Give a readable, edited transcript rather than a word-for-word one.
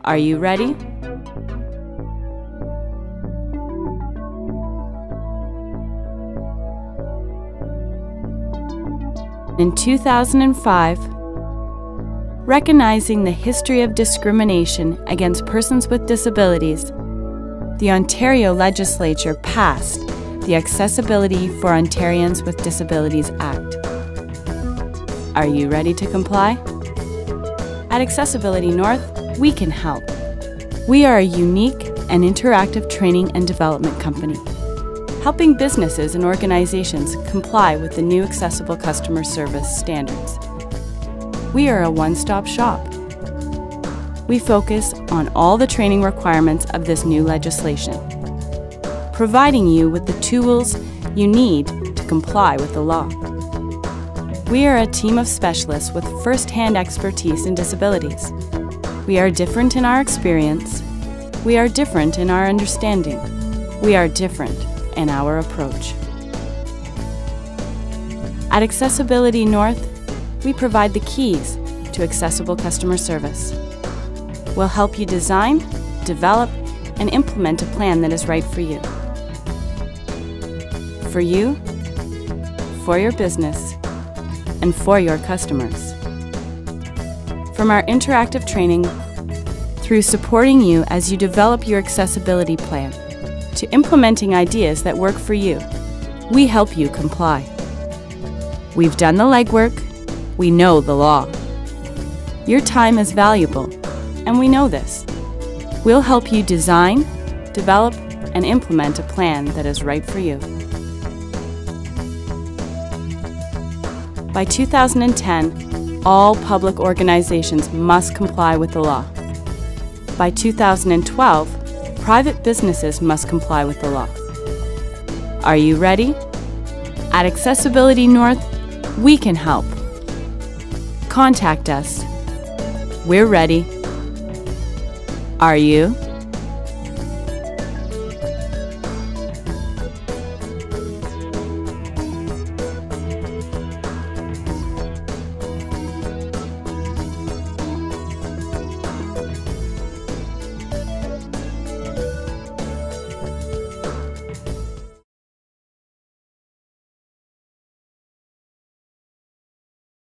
Are you ready? In 2005, recognizing the history of discrimination against persons with disabilities, the Ontario Legislature passed the Accessibility for Ontarians with Disabilities Act. Are you ready to comply? At Accessibility North, we can help. We are a unique and interactive training and development company, helping businesses and organizations comply with the new accessible customer service standards. We are a one-stop shop. We focus on all the training requirements of this new legislation, providing you with the tools you need to comply with the law. We are a team of specialists with first-hand expertise in disabilities. We are different in our experience. We are different in our understanding. We are different in our approach. At Accessibility North, we provide the keys to accessible customer service. We'll help you design, develop, and implement a plan that is right for you. For you, for your business, and for your customers. From our interactive training, through supporting you as you develop your accessibility plan, to implementing ideas that work for you, we help you comply. We've done the legwork, we know the law. Your time is valuable, and we know this. We'll help you design, develop, and implement a plan that is right for you. By 2010, all public organizations must comply with the law. By 2012, private businesses must comply with the law. Are you ready? At Accessibility North, we can help. Contact us. We're ready. Are you?